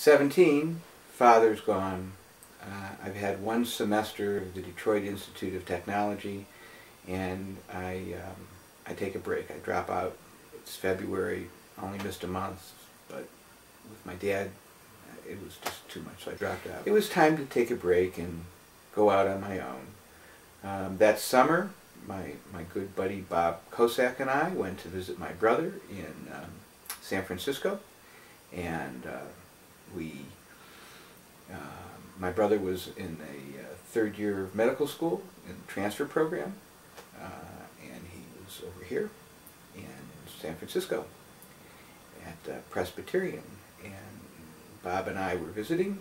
17, father's gone. I've had one semester of the Detroit Institute of Technology, and I take a break. I drop out. It's February. I only missed a month, but with my dad, it was just too much, so I dropped out. It was time to take a break and go out on my own. That summer, my good buddy Bob Kosak and I went to visit my brother in San Francisco, and my brother was in a third year of medical school in the transfer program, and he was over here in San Francisco at Presbyterian, and Bob and I were visiting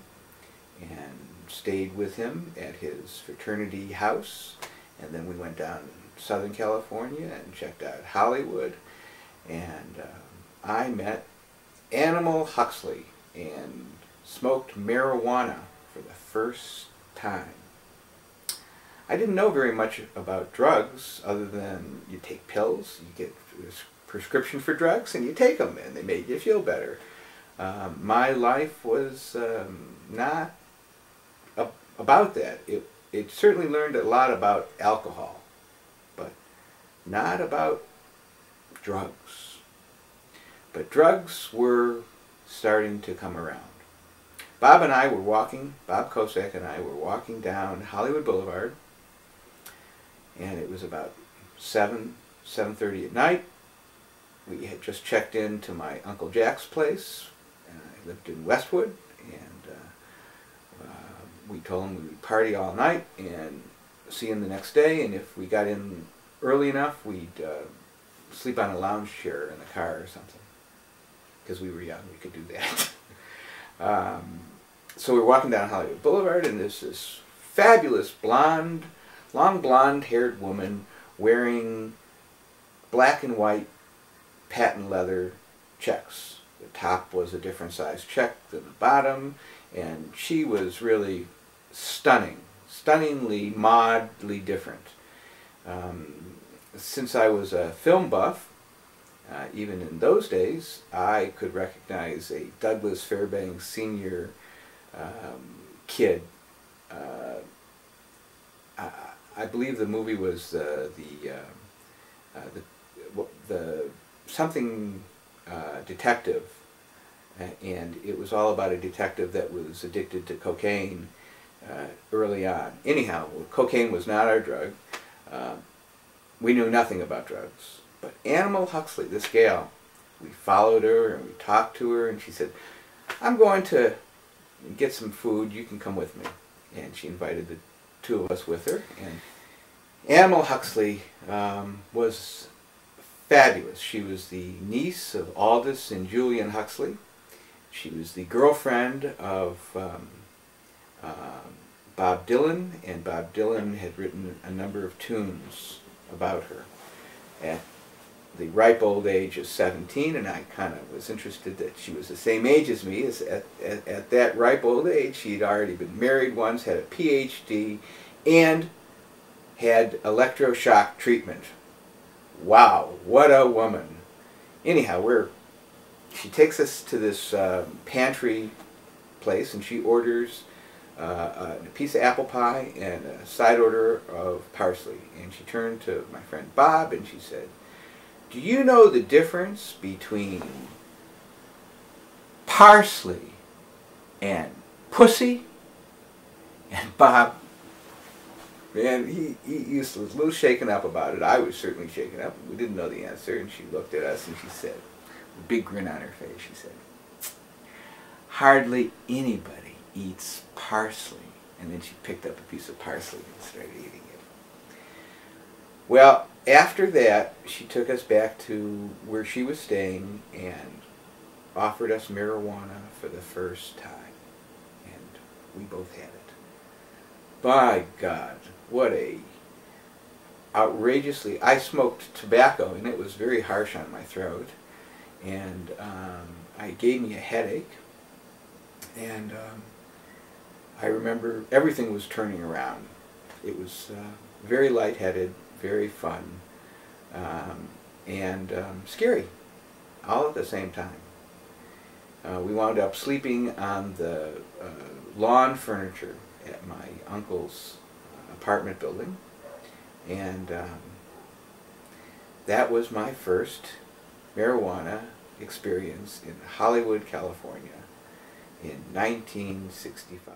and stayed with him at his fraternity house, and then we went down to Southern California and checked out Hollywood, and I met Animal Huxley and smoked marijuana for the first time. I didn't know very much about drugs other than you take pills, you get a prescription for drugs, and you take them and they make you feel better. My life was not about that. It certainly learned a lot about alcohol, but not about drugs. But drugs were starting to come around. Bob Kosak and I were walking down Hollywood Boulevard, and it was about 7:30 at night. We had just checked into my Uncle Jack's place. I lived in Westwood, and we told him we would party all night and see him the next day, and if we got in early enough, we'd sleep on a lounge chair in the car or something, because we were young, we could do that. So we were walking down Hollywood Boulevard, and there's this fabulous blonde, long blonde-haired woman wearing black and white patent leather checks. The top was a different size check than the bottom, and she was really stunning, stunningly, mildly different. Since I was a film buff, even in those days, I could recognize a Douglas Fairbanks Sr. Kid. I believe the movie was the something detective, and it was all about a detective that was addicted to cocaine early on. Anyhow, cocaine was not our drug. We knew nothing about drugs. But Animal Huxley, this gal, we followed her and we talked to her, and she said, "I'm going to get some food, you can come with me." And she invited the two of us with her. And Animal Huxley was fabulous. She was the niece of Aldous and Julian Huxley. She was the girlfriend of Bob Dylan, and Bob Dylan had written a number of tunes about her. At the ripe old age of 17, and I kind of was interested that she was the same age as me. At that ripe old age, she'd already been married once, had a PhD, and had electroshock treatment. Wow, what a woman. Anyhow, she takes us to this pantry place, and she orders a piece of apple pie and a side order of parsley. And she turned to my friend Bob and she said, "Do you know the difference between parsley and pussy?" And Bob, man, he was a little shaken up about it. I was certainly shaken up. We didn't know the answer, and she looked at us and she said, with a big grin on her face, she said, "Hardly anybody eats parsley." And then she picked up a piece of parsley and started eating it. Well, after that, she took us back to where she was staying and offered us marijuana for the first time. And we both had it. By God, what a outrageously... I smoked tobacco, and it was very harsh on my throat. And it gave me a headache. And I remember everything was turning around. It was very lightheaded, very fun, and scary, all at the same time. We wound up sleeping on the lawn furniture at my uncle's apartment building, and that was my first marijuana experience in Hollywood, California in 1965.